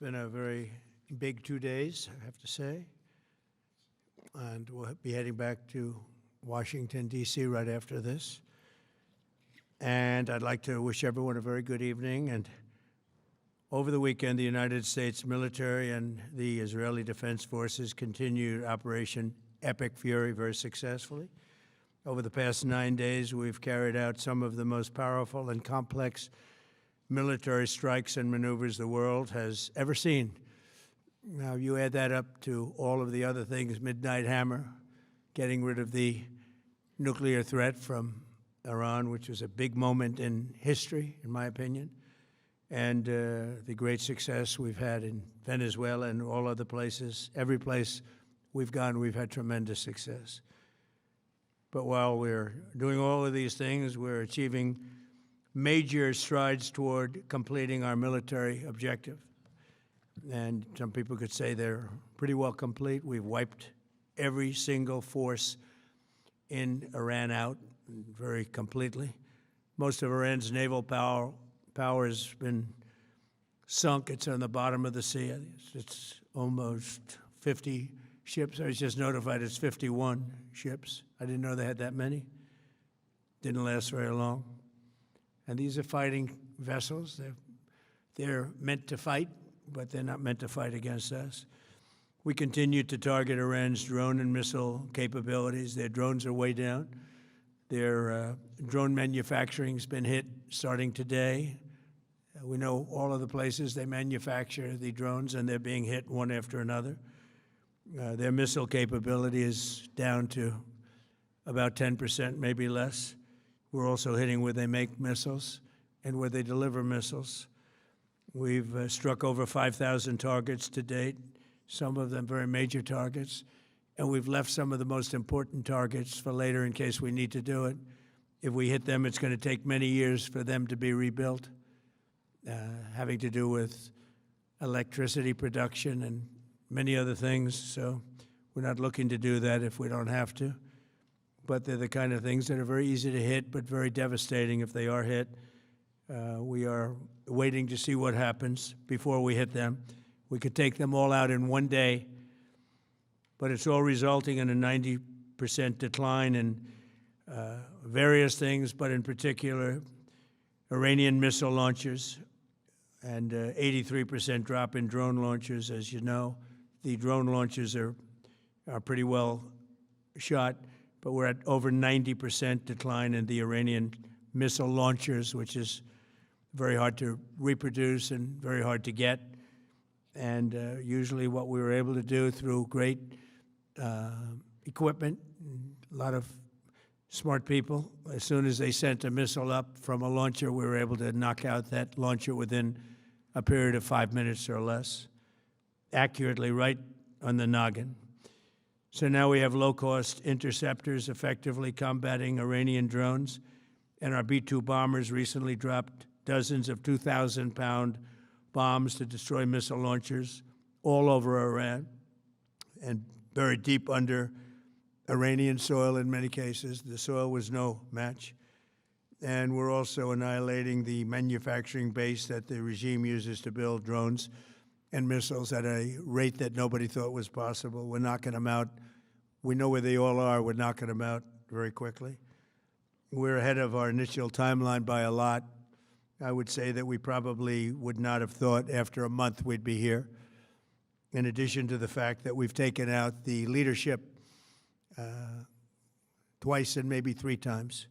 been a very big 2 days, I have to say. And we'll be heading back to Washington, D.C. right after this. And I'd like to wish everyone a very good evening. And over the weekend, the United States military and the Israeli Defense Forces continued Operation Epic Fury very successfully. Over the past 9 days, we've carried out some of the most powerful and complex military strikes and maneuvers the world has ever seen. Now, you add that up to all of the other things, Midnight Hammer, getting rid of the nuclear threat from Iran, which was a big moment in history, in my opinion, and the great success we've had in Venezuela and all other places. Every place we've gone, we've had tremendous success. But while we're doing all of these things, we're achieving major strides toward completing our military objective. And some people could say they're pretty well complete. We've wiped every single force in Iran out very completely. Most of Iran's naval power has been sunk. It's on the bottom of the sea. It's almost 50 ships. I was just notified it's 51 ships. I didn't know they had that many. Didn't last very long. And these are fighting vessels. They're meant to fight, but they're not meant to fight against us. We continue to target Iran's drone and missile capabilities. Their drones are way down. Their drone manufacturing has been hit starting today. We know all of the places they manufacture the drones, and they're being hit one after another. Their missile capability is down to about 10%, maybe less. We're also hitting where they make missiles and where they deliver missiles. We've struck over 5,000 targets to date, some of them very major targets, and we've left some of the most important targets for later in case we need to do it. If we hit them, it's going to take many years for them to be rebuilt, having to do with electricity production and many other things. So we're not looking to do that if we don't have to. But they're the kind of things that are very easy to hit, but very devastating if they are hit. We are waiting to see what happens before we hit them. We could take them all out in one day, but it's all resulting in a 90% decline in various things, but in particular, Iranian missile launchers, and 83% drop in drone launchers. As you know, the drone launchers are pretty well shot, but we're at over 90% decline in the Iranian missile launchers, which is very hard to reproduce and very hard to get. And usually what we were able to do through great equipment, a lot of smart people, as soon as they sent a missile up from a launcher, we were able to knock out that launcher within a period of 5 minutes or less, accurately right on the noggin. So now we have low-cost interceptors effectively combating Iranian drones, and our B-2 bombers recently dropped dozens of 2,000-pound bombs to destroy missile launchers all over Iran and buried deep under Iranian soil in many cases. The soil was no match. And we're also annihilating the manufacturing base that the regime uses to build drones and missiles at a rate that nobody thought was possible. We're knocking them out. We know where they all are. We're knocking them out very quickly. We're ahead of our initial timeline by a lot. I would say that we probably would not have thought after a month we'd be here, in addition to the fact that we've taken out the leadership twice and maybe 3 times.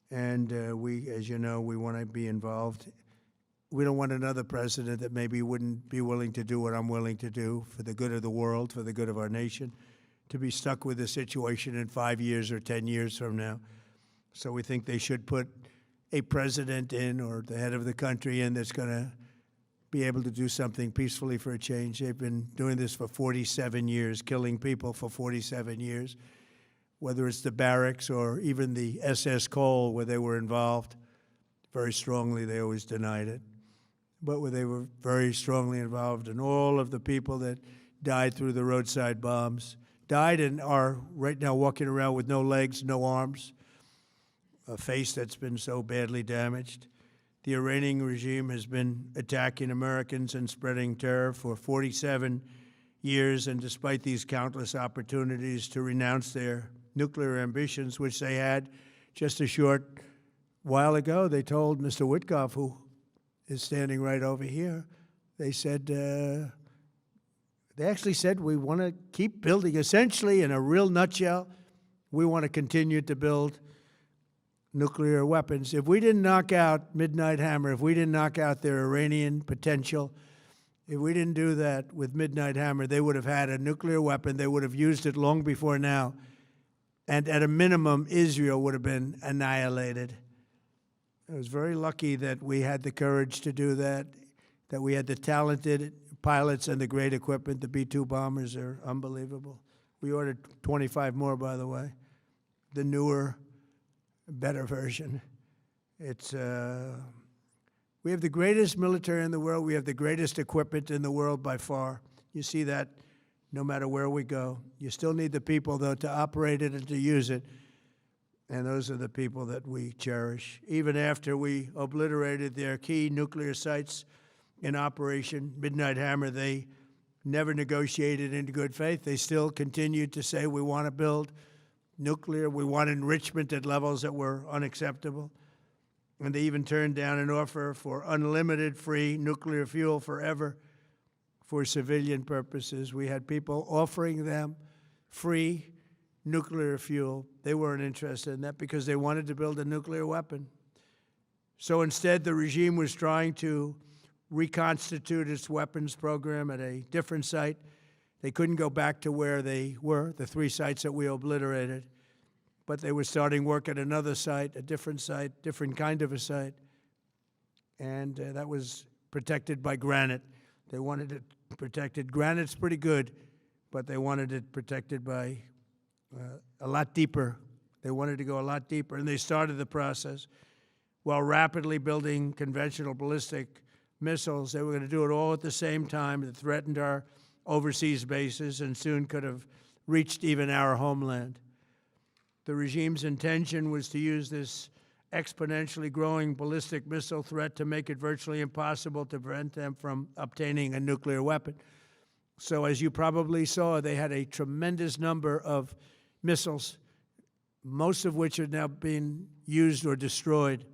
And we, as you know, we want to be involved. We don't want another president that maybe wouldn't be willing to do what I'm willing to do for the good of the world, for the good of our nation, to be stuck with the situation in 5 years or 10 years from now. So we think they should put a president in, or the head of the country in, that's going to be able to do something peacefully for a change. They've been doing this for 47 years, killing people for 47 years, whether it's the barracks or even the SS Cole where they were involved. Very strongly, they always denied it. But where they were very strongly involved, and all of the people that died through the roadside bombs died and are right now walking around with no legs, no arms, a face that's been so badly damaged. The Iranian regime has been attacking Americans and spreading terror for 47 years, and despite these countless opportunities to renounce their nuclear ambitions, which they had just a short while ago, they told Mr. Witkoff, who is standing right over here, they said, they actually said, we want to keep building. Essentially, in a real nutshell, we want to continue to build nuclear weapons. If we didn't knock out Midnight Hammer, if we didn't knock out their Iranian potential, if we didn't do that with Midnight Hammer, they would have had a nuclear weapon. They would have used it long before now. And at a minimum, Israel would have been annihilated. I was very lucky that we had the courage to do that, that we had the talented pilots and the great equipment. The B-2 bombers are unbelievable. We ordered 25 more, by the way. The newer, better version. It's we have the greatest military in the world. We have the greatest equipment in the world by far. You see that no matter where we go. You still need the people, though, to operate it and to use it. And those are the people that we cherish. Even after we obliterated their key nuclear sites in Operation Midnight Hammer, they never negotiated in good faith. They still continued to say, we want to build nuclear. We want enrichment at levels that were unacceptable. And they even turned down an offer for unlimited free nuclear fuel forever for civilian purposes. We had people offering them free nuclear fuel. They weren't interested in that because they wanted to build a nuclear weapon. So instead, the regime was trying to reconstitute its weapons program at a different site. They couldn't go back to where they were, the 3 sites that we obliterated, but they were starting work at another site, a different kind of a site, and that was protected by granite. They wanted it protected. Granite's pretty good, but they wanted it protected by a lot deeper. They wanted to go a lot deeper, and they started the process while rapidly building conventional ballistic missiles. They were going to do it all at the same time. It threatened our overseas bases and soon could have reached even our homeland. The regime's intention was to use this exponentially growing ballistic missile threat to make it virtually impossible to prevent them from obtaining a nuclear weapon. So as you probably saw, they had a tremendous number of missiles, most of which are now being used or destroyed,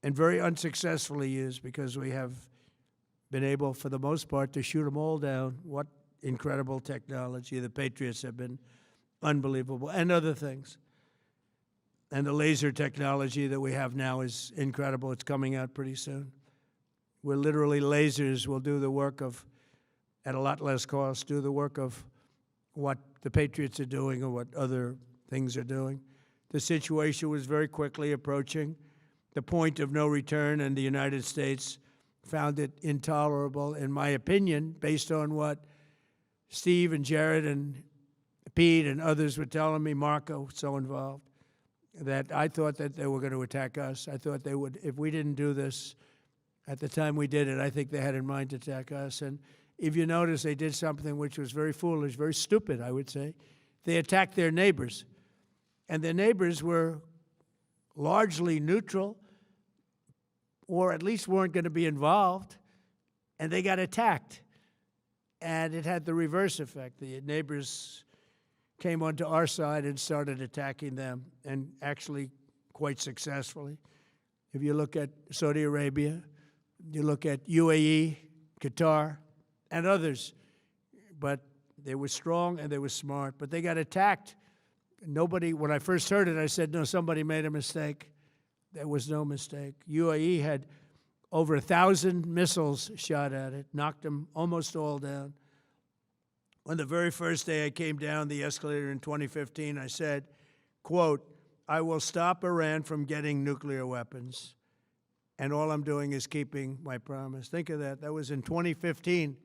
and very unsuccessfully used because we have been able, for the most part, to shoot them all down. What incredible technology. The Patriots have been unbelievable, and other things. And the laser technology that we have now is incredible. It's coming out pretty soon. Where literally lasers will do the work of, at a lot less cost, do the work of what the Patriots are doing or what other things are doing. The situation was very quickly approaching the point of no return, and the United States found it intolerable, in my opinion, based on what Steve and Jared and Pete and others were telling me, Marco, so involved, that I thought that they were going to attack us. I thought they would, if we didn't do this at the time we did it, I think they had in mind to attack us. And if you notice, they did something which was very foolish, very stupid, I would say. They attacked their neighbors. And their neighbors were largely neutral, or at least weren't going to be involved, and they got attacked. And it had the reverse effect. The neighbors came onto our side and started attacking them, and actually quite successfully. If you look at Saudi Arabia, you look at UAE, Qatar, and others, but they were strong and they were smart, but they got attacked. Nobody, when I first heard it, I said, no, somebody made a mistake. There was no mistake. UAE had over 1,000 missiles shot at it, knocked them almost all down. On the very first day I came down the escalator in 2015, I said, quote, I will stop Iran from getting nuclear weapons, and all I'm doing is keeping my promise. Think of that. That was in 2015.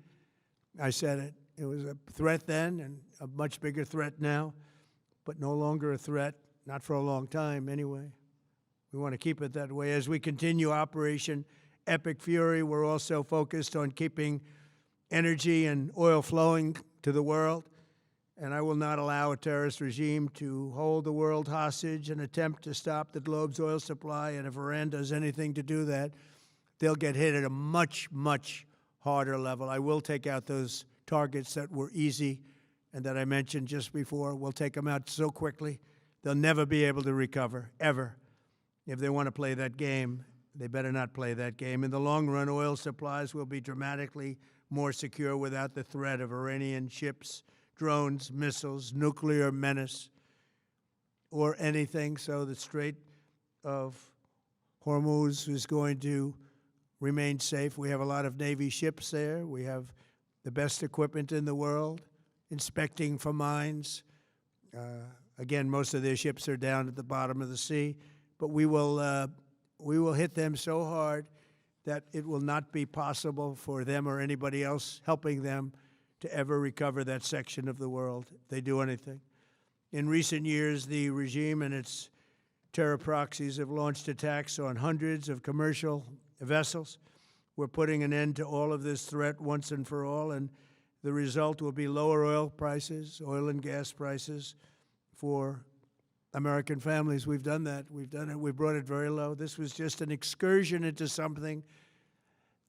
I said it. It was a threat then and a much bigger threat now, but no longer a threat, not for a long time anyway. We want to keep it that way. As we continue Operation Epic Fury, we're also focused on keeping energy and oil flowing to the world. and I will not allow a terrorist regime to hold the world hostage and attempt to stop the globe's oil supply. And if Iran does anything to do that, they'll get hit at a much, much harder level. I will take out those targets that were easy and that I mentioned just before. We'll take them out so quickly, they'll never be able to recover, ever. If they want to play that game, they better not play that game. In the long run, oil supplies will be dramatically more secure without the threat of Iranian ships, drones, missiles, nuclear menace, or anything. So the Strait of Hormuz is going to remain safe. We have a lot of Navy ships there. We have the best equipment in the world, inspecting for mines. Again, most of their ships are down at the bottom of the sea, but we will hit them so hard that it will not be possible for them or anybody else helping them to ever recover that section of the world if they do anything. In recent years, the regime and its terror proxies have launched attacks on hundreds of commercial vessels. We're putting an end to all of this threat once and for all, and the result will be lower oil prices, oil and gas prices for American families. We've done that. We've done it. We brought it very low. This was just an excursion into something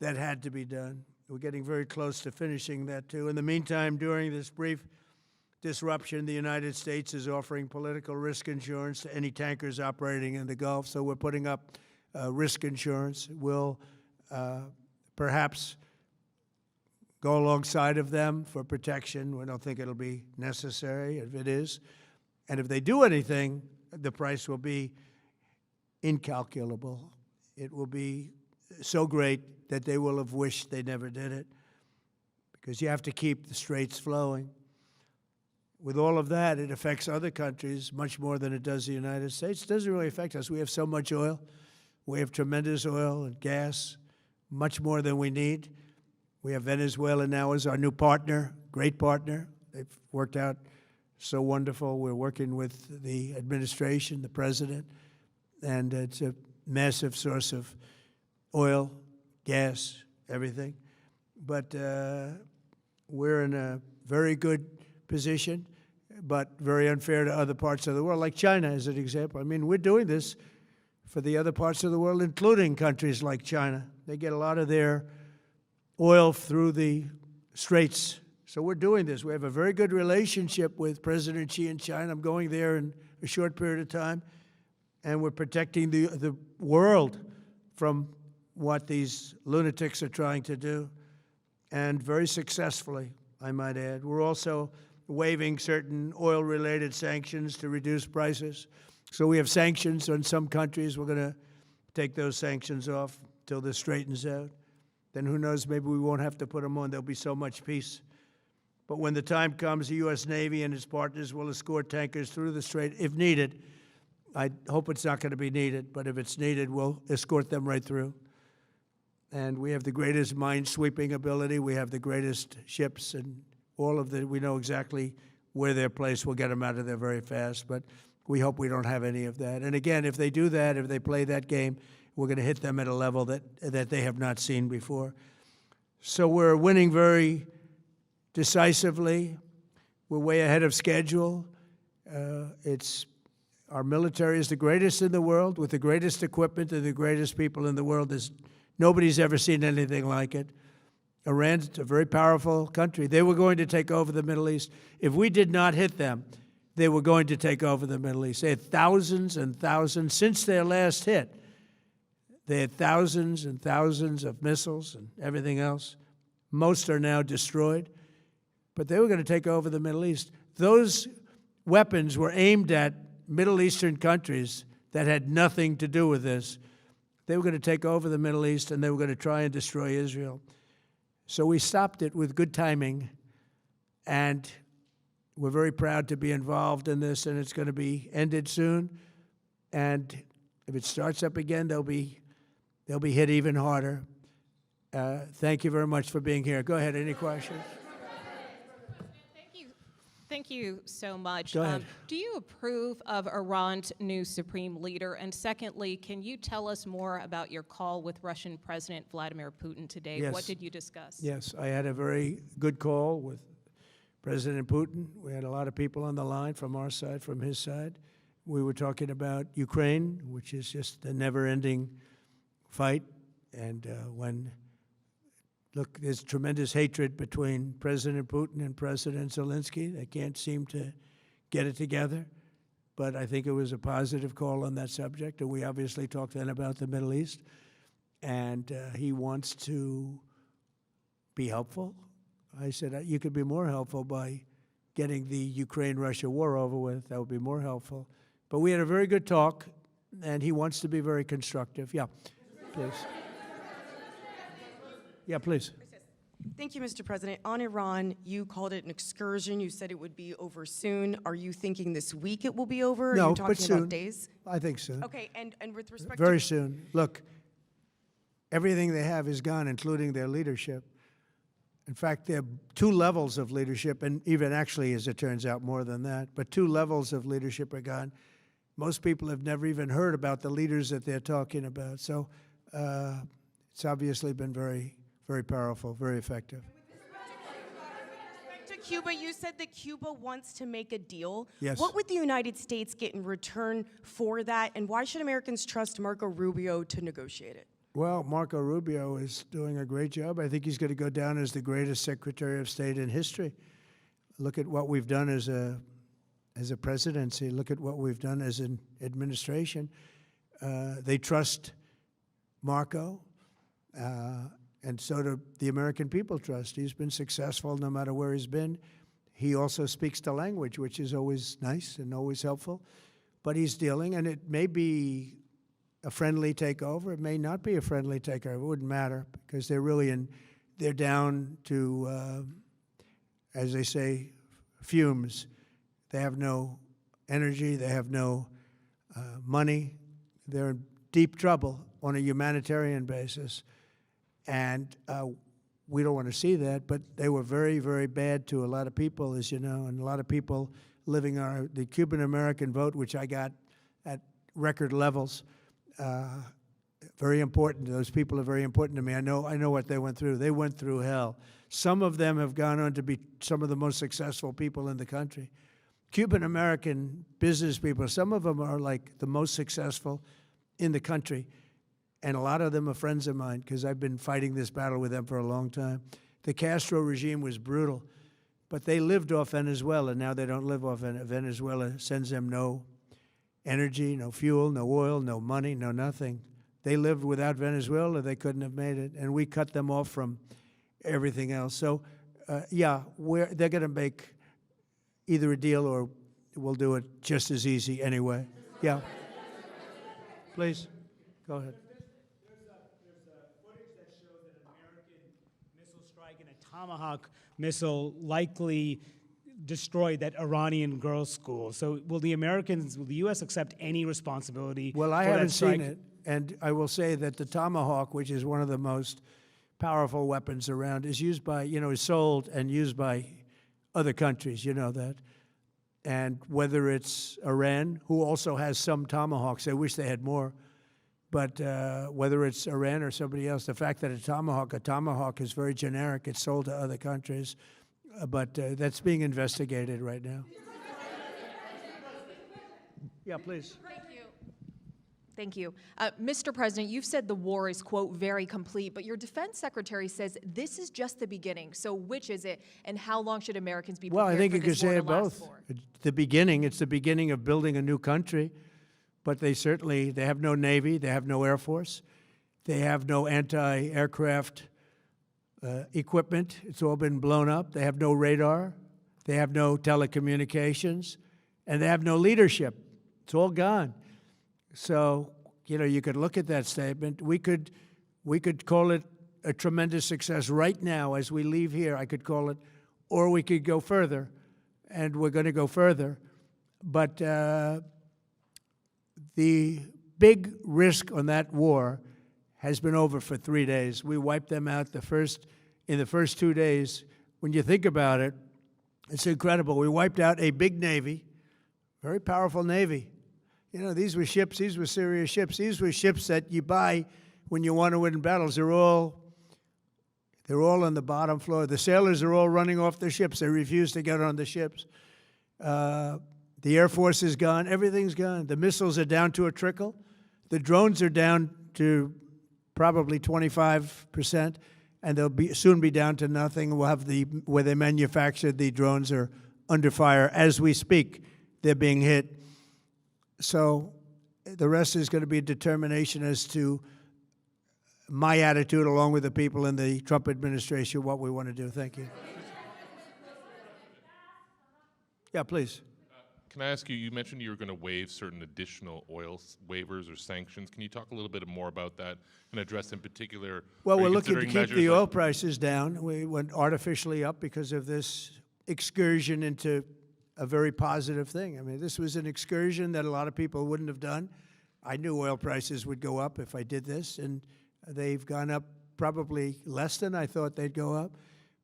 that had to be done. We're getting very close to finishing that, too. In the meantime, during this brief disruption, the United States is offering political risk insurance to any tankers operating in the Gulf. So we're putting up risk insurance. We'll perhaps go alongside of them for protection. We don't think it'll be necessary if it is. And if they do anything, the price will be incalculable. It will be so great that they will have wished they never did it, because you have to keep the straits flowing. With all of that, it affects other countries much more than it does the United States. It doesn't really affect us. We have so much oil. We have tremendous oil and gas, much more than we need. We have Venezuela now as our new partner, great partner. They've worked out so wonderful. We're working with the administration, the president, and it's a massive source of oil, gas, everything. But we're in a very good position, but very unfair to other parts of the world, like China as an example. I mean, we're doing this for the other parts of the world, including countries like China. They get a lot of their oil through the straits. So we're doing this. We have a very good relationship with President Xi in China. I'm going there in a short period of time, and we're protecting the world from what these lunatics are trying to do, and very successfully, I might add. We're also waiving certain oil-related sanctions to reduce prices. So we have sanctions on some countries. We're going to take those sanctions off till this straightens out. Then who knows, maybe we won't have to put them on. There'll be so much peace. But when the time comes, the U.S. Navy and its partners will escort tankers through the strait if needed. I hope it's not going to be needed, but if it's needed, we'll escort them right through. And we have the greatest mine-sweeping ability. We have the greatest ships, and all of the, we know exactly where they're placed. We'll get them out of there very fast, but we hope we don't have any of that. And again, if they do that, if they play that game, we're going to hit them at a level that they have not seen before. So we're winning very decisively. We're way ahead of schedule. Our military is the greatest in the world, with the greatest equipment and the greatest people in the world. Nobody's ever seen anything like it. Iran's a very powerful country. They were going to take over the Middle East. If we did not hit them, they were going to take over the Middle East. They had thousands and thousands. Since their last hit, they had thousands and thousands of missiles and everything else. Most are now destroyed. But they were going to take over the Middle East. Those weapons were aimed at Middle Eastern countries that had nothing to do with this. They were going to take over the Middle East, and they were going to try and destroy Israel. So we stopped it with good timing, and we're very proud to be involved in this, and it's going to be ended soon. And if it starts up again, they'll be hit even harder. Thank you very much for being here. Go ahead. Any questions? Thank you so much. Go ahead. Do you approve of Iran's new supreme leader? And secondly, can you tell us more about your call with Russian President Vladimir Putin today? Yes. What did you discuss? Yes, I had a very good call with President Putin. We had a lot of people on the line from our side, from his side. We were talking about Ukraine, which is just a never-ending fight. And look, there's tremendous hatred between President Putin and President Zelensky. They can't seem to get it together. But I think it was a positive call on that subject. And we obviously talked then about the Middle East. And he wants to be helpful. I said, you could be more helpful by getting the Ukraine-Russia war over with. That would be more helpful. But we had a very good talk, and he wants to be very constructive. Yeah, please. Yeah, please. Thank you, Mr. President. On Iran, you called it an excursion. You said it would be over soon. Are you thinking this week it will be over? No, Are you talking but soon. about days? I think soon. Okay, and with respect Very to... soon. Look, everything they have is gone, including their leadership. In fact, there are two levels of leadership, and even actually, as it turns out, more than that. But two levels of leadership are gone. Most people have never even heard about the leaders that they're talking about. So it's obviously been very, very powerful, very effective. To Cuba, you said that Cuba wants to make a deal. Yes. What would the United States get in return for that, and why should Americans trust Marco Rubio to negotiate it? Well, Marco Rubio is doing a great job. I think he's going to go down as the greatest Secretary of State in history. Look at what we've done as a presidency. Look at what we've done as an administration. They trust Marco, and so do the American people trust. He's been successful no matter where he's been. He also speaks the language, which is always nice and always helpful. But he's dealing, and it may be a friendly takeover. It may not be a friendly takeover. It wouldn't matter, because they're really they're down to, as they say, fumes. They have no energy. They have no money. They're in deep trouble on a humanitarian basis. And we don't want to see that, but they were very, very bad to a lot of people, as you know, and a lot of people living on the Cuban-American vote, which I got at record levels. Very important. Those people are very important to me. I know what they went through. They went through hell. Some of them have gone on to be some of the most successful people in the country. Cuban-American business people, some of them are like the most successful in the country. And a lot of them are friends of mine, because I've been fighting this battle with them for a long time. The Castro regime was brutal, but they lived off Venezuela. Now they don't live off Venezuela. Sends them no energy, no fuel, no oil, no money, no nothing. They lived without Venezuela. They couldn't have made it, and we cut them off from everything else. So, yeah, they're going to make either a deal, or we'll do it just as easy anyway. Yeah. Please, go ahead. Tomahawk missile likely destroyed that Iranian girls' school. So will the U.S. accept any responsibility? Well, I for haven't that strike? seen it, and I will say that the Tomahawk, which is one of the most powerful weapons around, is used by, is sold and used by other countries, you know that. And whether it's Iran, who also has some Tomahawks, I wish they had more, but whether it's Iran or somebody else, the fact that a Tomahawk is very generic. It's sold to other countries, but that's being investigated right now. Yeah, please. Thank you. Mr. President, you've said the war is, quote, very complete, but your defense secretary says this is just the beginning. So which is it, and how long should Americans be prepared Well, I think for you could this war say to it last both. for? It's the beginning of building a new country, but they have no Navy, they have no Air Force, they have no anti-aircraft equipment. It's all been blown up. They have no radar, they have no telecommunications, and they have no leadership. It's all gone. So, you could look at that statement. We could call it a tremendous success right now as we leave here. I could call it, or we could go further, and we're going to go further. But the big risk on that war has been over for 3 days. We wiped them out in the first 2 days. When you think about it, it's incredible. We wiped out a big Navy, very powerful Navy. These were ships, these were serious ships. These were ships that you buy when you want to win battles. They're all on the bottom floor. The sailors are all running off the ships. They refuse to get on the ships. The Air Force is gone. Everything's gone. The missiles are down to a trickle. The drones are down to probably 25%, and they'll soon be down to nothing. We'll have where they manufactured the drones are under fire as we speak. They're being hit. So the rest is going to be a determination as to my attitude, along with the people in the Trump administration, what we want to do. Thank you. Yeah, please. Can I ask you, you mentioned you were going to waive certain additional oil waivers or sanctions. Can you talk a little bit more about that and address in particular? Well, are we're you looking to considering keep the measures oil prices down. We went artificially up because of this excursion into a very positive thing. I mean, this was an excursion that a lot of people wouldn't have done. I knew oil prices would go up if I did this, and they've gone up probably less than I thought they'd go up.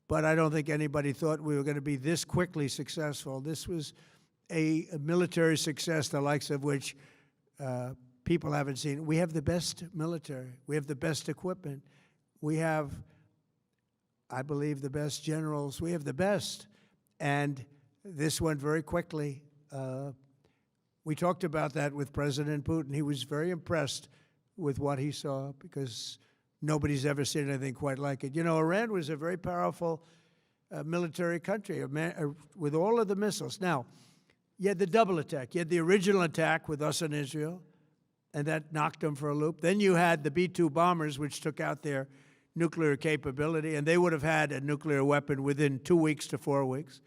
But I don't think anybody thought we were going to be this quickly successful. This was a military success, the likes of which people haven't seen. We have the best military. We have the best equipment. We have, I believe, the best generals. We have the best. And this went very quickly. We talked about that with President Putin. He was very impressed with what he saw because nobody's ever seen anything quite like it. You know, Iran was a very powerful military country with all of the missiles. Now, you had the double attack. You had the original attack with us and Israel, and that knocked them for a loop. Then you had the B-2 bombers, which took out their nuclear capability, and they would have had a nuclear weapon within 2 weeks to 4 weeks.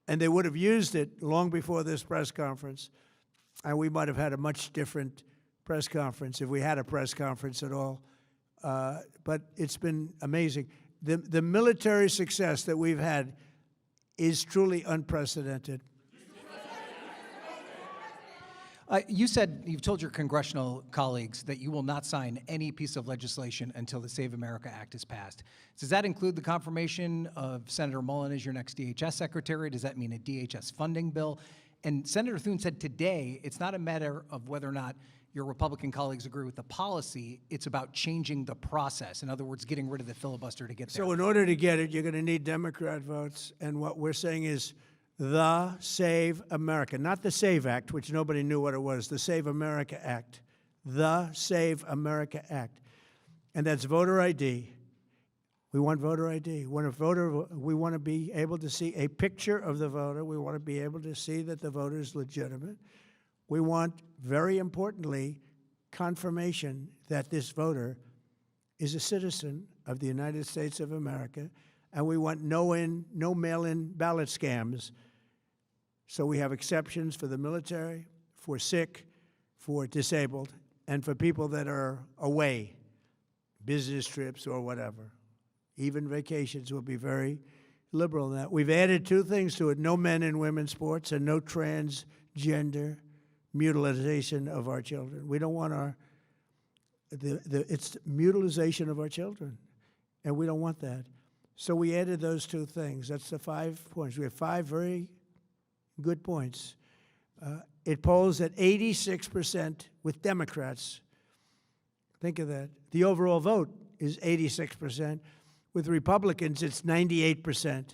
And they would have used it long before this press conference, and we might have had a much different press conference if we had a press conference at all. But it's been amazing. The military success that we've had is truly unprecedented. You've told your congressional colleagues that you will not sign any piece of legislation until the Save America Act is passed. Does that include the confirmation of Senator Mullen as your next DHS secretary? Does that mean a DHS funding bill? And Senator Thune said today it's not a matter of whether or not your Republican colleagues agree with the policy, it's about changing the process. In other words, getting rid of the filibuster to get there. So in order to get it, you're going to need Democrat votes. And what we're saying is the Save America, not the SAVE Act, which nobody knew what it was, the Save America Act, the Save America Act. And that's voter ID. We want voter ID. We want to be able to see a picture of the voter. We want to be able to see that the voter is legitimate. We want, very importantly, confirmation that this voter is a citizen of the United States of America, and we want no mail-in ballot scams. So we have exceptions for the military, for sick, for disabled, and for people that are away, business trips or whatever. Even vacations will be very liberal in that. We've added two things to it: no men in women's sports and no transgender mutilization of our children. We don't want it's mutilization of our children, and we don't want that. So we added those two things. That's the 5 points. We have 5 very good points. It polls at 86% with Democrats. Think of that. The overall vote is 86%. With Republicans, it's 98%.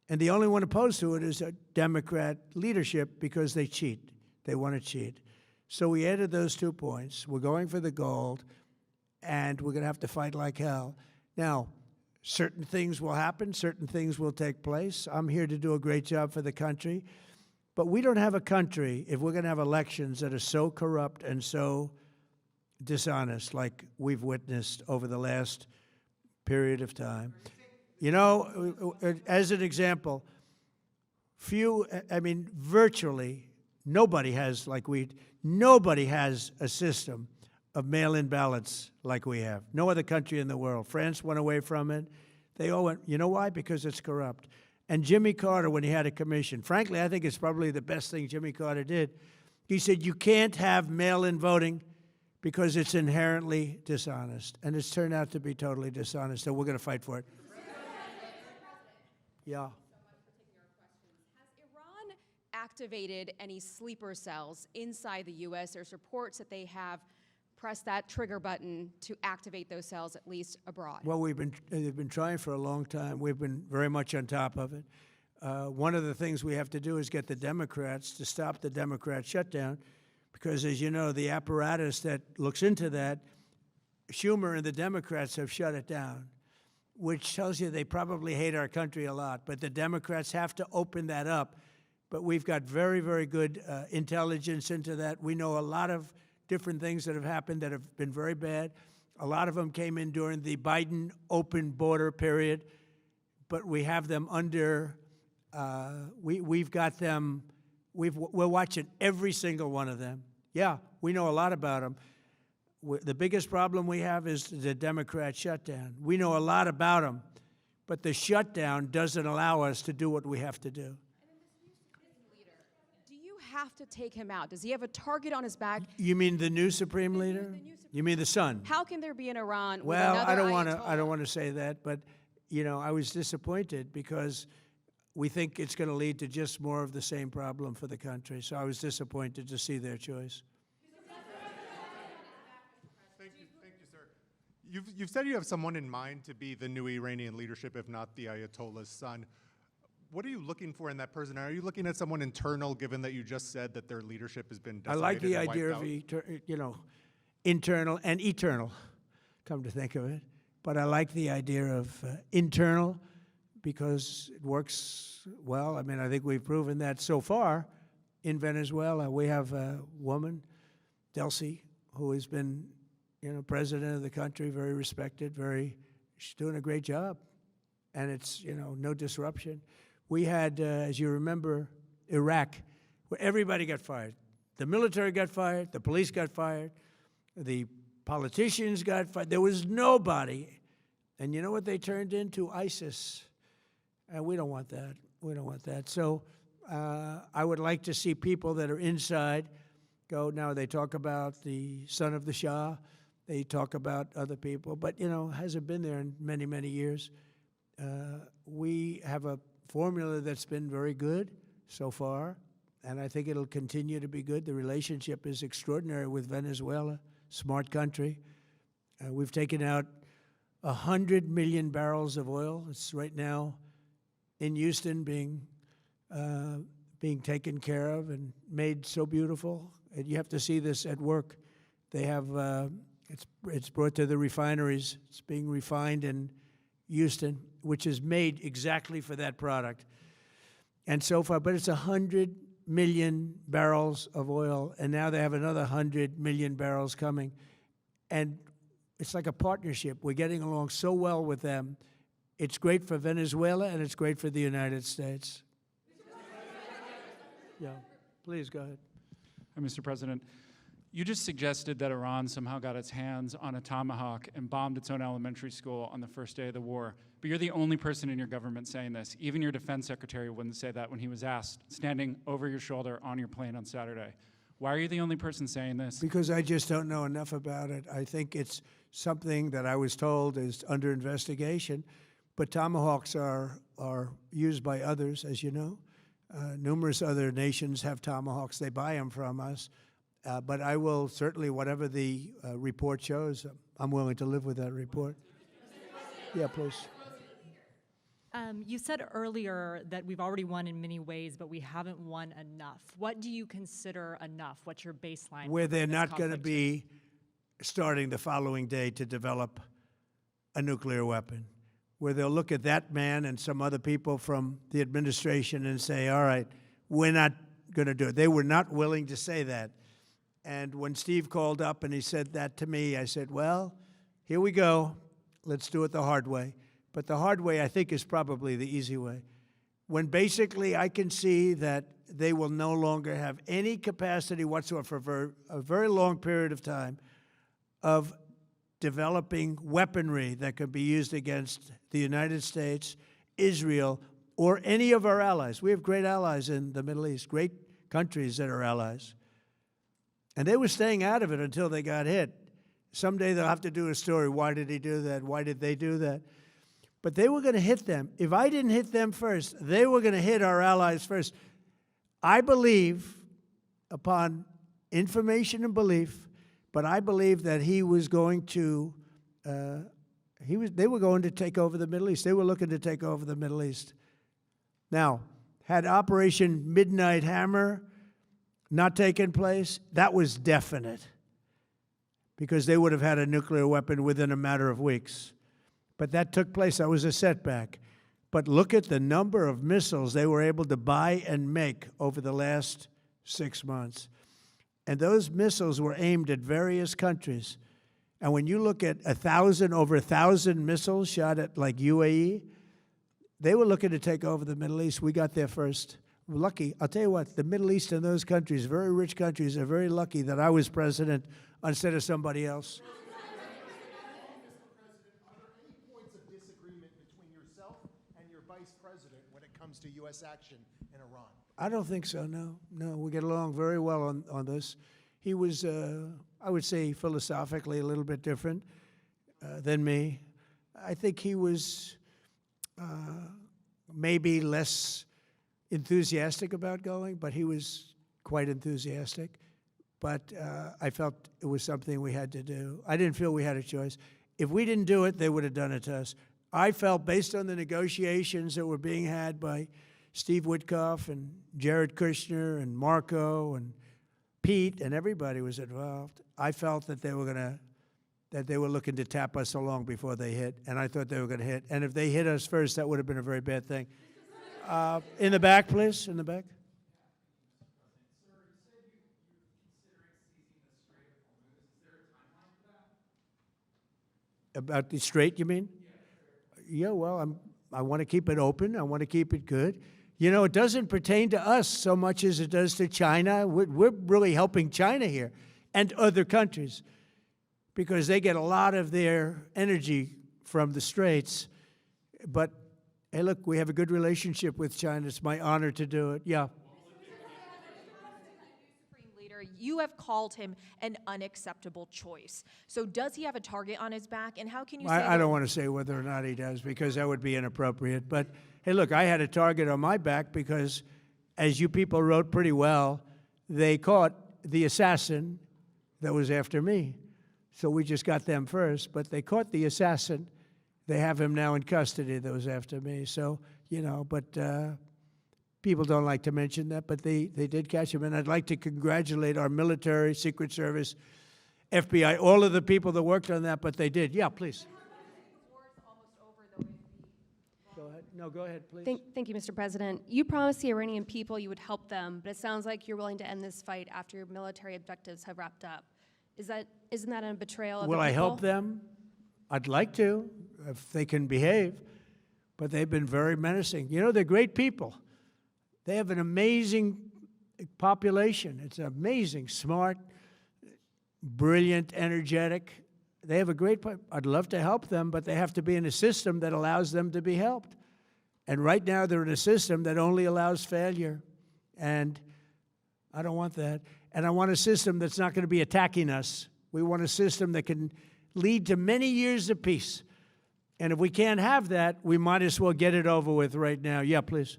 And the only one opposed to it is a Democrat leadership because they cheat. They want to cheat. So we added those 2 points. We're going for the gold, and we're going to have to fight like hell. Now, certain things will happen. Certain things will take place. I'm here to do a great job for the country. But we don't have a country, if we're going to have elections that are so corrupt and so dishonest like we've witnessed over the last period of time. You know, as an example, virtually nobody has a system of mail-in ballots like we have. No other country in the world. France went away from it. They all went, you know why? Because it's corrupt. And Jimmy Carter, when he had a commission, frankly, I think it's probably the best thing Jimmy Carter did. He said, you can't have mail-in voting because it's inherently dishonest. And it's turned out to be totally dishonest, so we're going to fight for it. Yeah. Activated any sleeper cells inside the U.S. There's reports that they have press that trigger button to activate those cells, at least abroad? Well, they've been trying for a long time. We've been very much on top of it. One of the things we have to do is get the Democrats to stop the Democrat shutdown, because, as you know, the apparatus that looks into that, Schumer and the Democrats have shut it down, which tells you they probably hate our country a lot. But the Democrats have to open that up. But we've got very, very good intelligence into that. We know a lot of different things that have happened that have been very bad. A lot of them came in during the Biden open border period, but we have them under, we've got them, we're watching every single one of them. Yeah, we know a lot about them. The biggest problem we have is the Democrat shutdown. We know a lot about them, but the shutdown doesn't allow us to do what we have to do. Do you have to take him out? Does he have a target on his back? You mean the new supreme leader? You mean the son? How can there be an Iran with Well, another I Ayatollah? don't want to say that, but you know, I was disappointed because we think it's going to lead to just more of the same problem for the country. So I was disappointed to see their choice. Thank you, sir. You've said you have someone in mind to be the new Iranian leadership, if not the Ayatollah's son. What are you looking for in that person? Are you looking at someone internal, given that you just said that their leadership has been I decimated like the and idea wiped of, out? internal and eternal, come to think of it. But I like the idea of internal because it works well. I mean, I think we've proven that so far in Venezuela. We have a woman, Delcy, who has been, president of the country, very respected, she's doing a great job. And it's, no disruption. We had, as you remember, Iraq, where everybody got fired. The military got fired, the police got fired, the politicians got fired. There was nobody. And you know what they turned into? ISIS. And we don't want that. We don't want that. So I would like to see people that are inside go. Now, they talk about the son of the Shah. They talk about other people. But, hasn't been there in many, many years. We have a formula that's been very good so far, and I think it'll continue to be good. The relationship is extraordinary with Venezuela, smart country. We've taken out 100 million barrels of oil. It's right now in Houston being taken care of and made so beautiful. And you have to see this at work. They have, it's brought to the refineries. It's being refined in Houston, which is made exactly for that product. And so far, but it's 100 million barrels of oil, and now they have another 100 million barrels coming. And it's like a partnership. We're getting along so well with them. It's great for Venezuela, and it's great for the United States. Yeah, please go ahead. Hi, Mr. President. You just suggested that Iran somehow got its hands on a tomahawk and bombed its own elementary school on the first day of the war. But you're the only person in your government saying this. Even your defense secretary wouldn't say that when he was asked, standing over your shoulder on your plane on Saturday. Why are you the only person saying this? Because I just don't know enough about it. I think it's something that I was told is under investigation. But tomahawks are used by others, as you know. Numerous other nations have tomahawks. They buy them from us. But I will certainly, whatever the report shows, I'm willing to live with that report. Yeah, please. You said earlier that we've already won in many ways, but we haven't won enough. What do you consider enough? What's your baseline? Where they're this not going to conflict? be starting the following day to develop a nuclear weapon. Where they'll look at that man and some other people from the administration and say, all right, we're not going to do it. They were not willing to say that. And when Steve called up and he said that to me, I said, well, here we go. Let's do it the hard way. But the hard way, I think, is probably the easy way. When basically I can see that they will no longer have any capacity whatsoever for a very long period of time of developing weaponry that could be used against the United States, Israel, or any of our allies. We have great allies in the Middle East, great countries that are allies. And they were staying out of it until they got hit. Someday they'll have to do a story. Why did he do that? Why did they do that? But they were going to hit them. If I didn't hit them first, they were going to hit our allies first. I believe, upon information and belief, But I believe that he was going to, they were going to take over the Middle East. They were looking to take over the Middle East. Now, had Operation Midnight Hammer not taken place, that was definite, because they would have had a nuclear weapon within a matter of weeks. But that took place. That was a setback. But look at the number of missiles they were able to buy and make over the last 6 months. And those missiles were aimed at various countries. And when you look at over 1,000 missiles shot at like UAE, they were looking to take over the Middle East. We got there first. We're lucky. I'll tell you what, the Middle East and those countries, very rich countries, are very lucky that I was president instead of somebody else. When it comes to U.S. action in Iran? I don't think so, no. No, we get along very well on this. He was, I would say, philosophically a little bit different than me. I think he was maybe less enthusiastic about going, but he was quite enthusiastic. But I felt it was something we had to do. I didn't feel we had a choice. If we didn't do it, they would have done it to us. I felt, based on the negotiations that were being had by Steve Witkoff and Jared Kushner and Marco and Pete, and everybody was involved, I felt that they were looking to tap us along before they hit, and I thought they were going to hit. And if they hit us first, that would have been a very bad thing. In the back, please, in the back. About the Strait, you mean? Yeah, well, I want to keep it open. I want to keep it good. You know, it doesn't pertain to us so much as it does to China. We're really helping China here and other countries because they get a lot of their energy from the Straits. But, hey, look, we have a good relationship with China. It's my honor to do it. Yeah. You have called him an unacceptable choice. So does he have a target on his back? And how can you say I don't want to say whether or not he does, because that would be inappropriate. But, hey, look, I had a target on my back because, as you people wrote pretty well, they caught the assassin that was after me. So we just got them first. But they caught the assassin. They have him now in custody that was after me. So, you know, but people don't like to mention that, but they did catch him. And I'd like to congratulate our military, Secret Service, FBI, all of the people that worked on that, but they did. Yeah, please. Go ahead. No, go ahead, please. Thank you, Mr. President. You promised the Iranian people you would help them, but it sounds like you're willing to end this fight after your military objectives have wrapped up. Isn't that a betrayal of the people? Will I help them? I'd like to, if they can behave, but they've been very menacing. You know, they're great people. They have an amazing population. It's amazing, smart, brilliant, energetic. They have a great, I'd love to help them, but they have to be in a system that allows them to be helped. And right now they're in a system that only allows failure. And I don't want that. And I want a system that's not going to be attacking us. We want a system that can lead to many years of peace. And if we can't have that, we might as well get it over with right now. Yeah, please.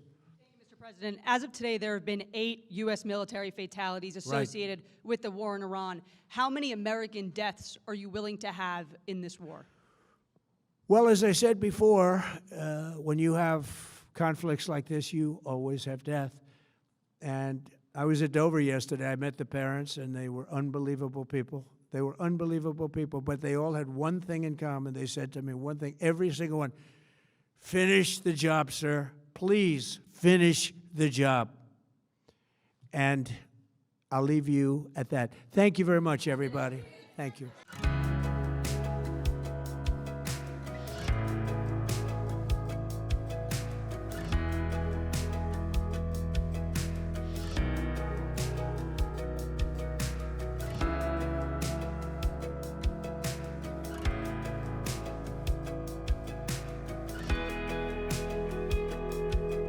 President, as of today, there have been 8 U.S. military fatalities associated with the war in Iran. How many American deaths are you willing to have in this war? Well, as I said before, when you have conflicts like this, you always have death. And I was at Dover yesterday. I met the parents, and they were unbelievable people. They were unbelievable people, but they all had one thing in common. They said to me one thing, every single one: finish the job, sir. Please finish the job. And I'll leave you at that. Thank you very much, everybody. Thank you.